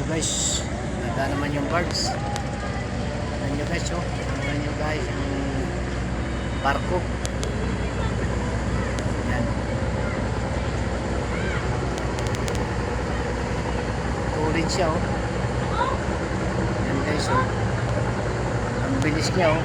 Guys, ganda naman yung birds. Tignan nyo guys, oh. Tignan nyo guys yung barko. Yan. Tulid siya, oh. Yan guys, oh. Ang bilis niya, oh.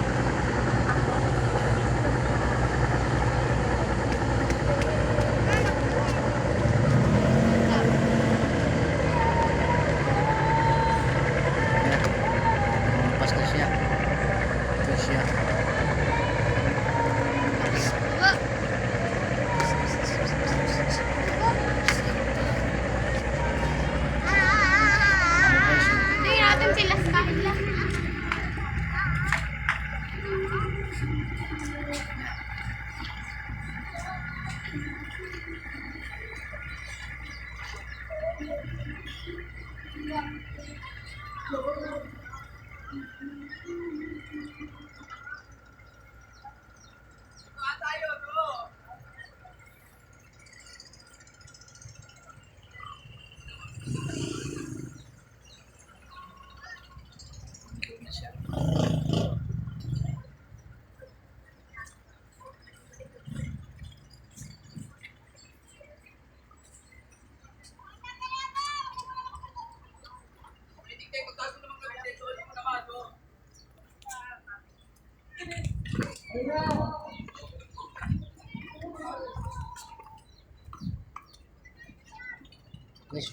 Guys,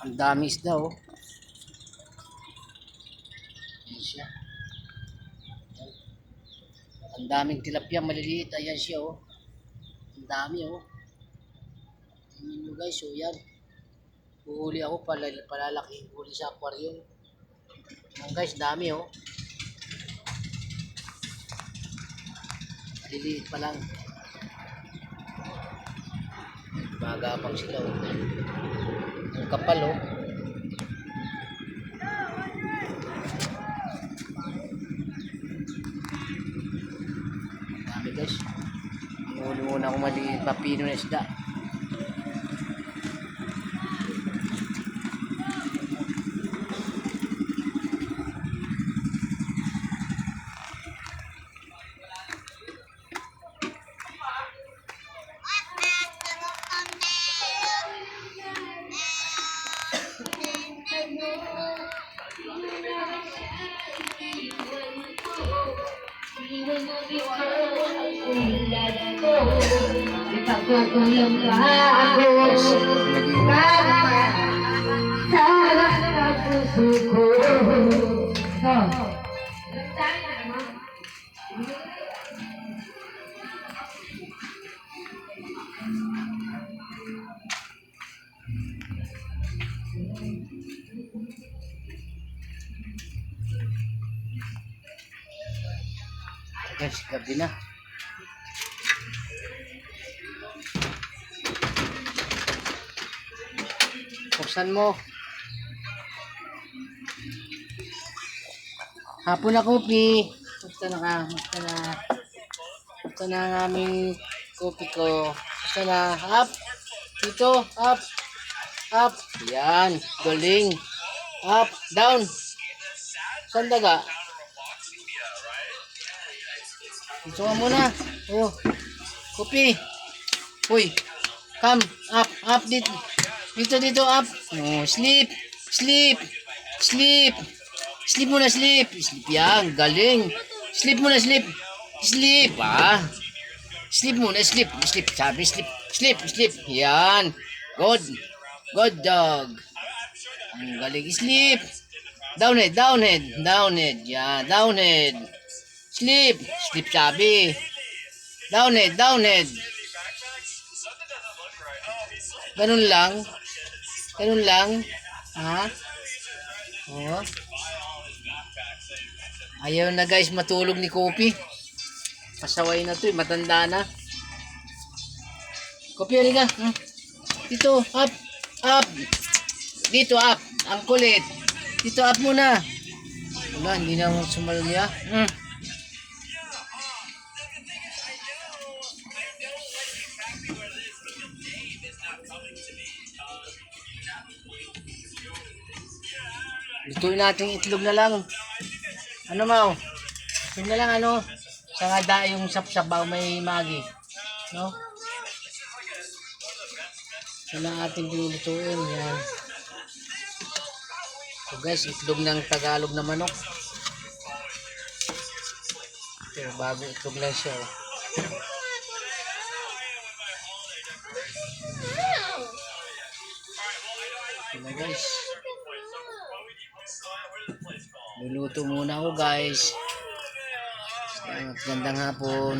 ang dami isda, oh. Ayan siya. Ang daming tilapia maliliit. Ayan siya, oh. Ang dami, oh. Tingnan nyo guys, oh, yan. Uhuli ako, palalaki. Huli sa aquarium. Ayan guys, dami, oh. Maliliit pa lang. Magapang sila, oh. Ang kapal, oh. Dami guys. Muna akong maliit papino na isda. Ipagkukulong ka ako para sa puso ko. Guys, gabi na. Buksan mo. Hapon na, Kopi. Buksa na ka. Buksa na. Buksa na ang aming Kopi ko. Buksa na. Up. Dito. Up. Up. Yan. Galing. Up. Down. Saan daga? Gusto ka muna. Oh. Kopi. Uy. Come. Up. Up. Dito. Dito, up. Oh, sleep. Sleep. Sleep. Sleep muna, sleep. Sleep yan. Galing. Sleep muna, sleep. Sleep, ah. Sleep muna, sleep. Sleep. Sabi, sleep. Sleep, sleep. Yan. Good. Good dog. Ang galing. Sleep. Downhead, downhead. Downhead. Yan. Downhead. Sleep. Sleep, sabi. Downhead, downhead. Ganun lang. Ganun lang. Ha? Oh. Ayaw na guys matulog ni Kopi. Pasaway na to eh. Matanda na. Kopi, halika. Dito. Up. Up. Dito, up. Ang kulit. Dito, up muna. Wala, hindi na sumalya. Lutuin natin itlog na lang. Ano Mau? Itlog na lang ano? Saka yung sapsap bago may magi. No? Ito lang ating lulutuin. Yan. So guys, itlog ng Tagalog na manok. Ito, bago itlog lang siya. Oh. Ito na guys. Luluto muna ako guys. Gandang hapon.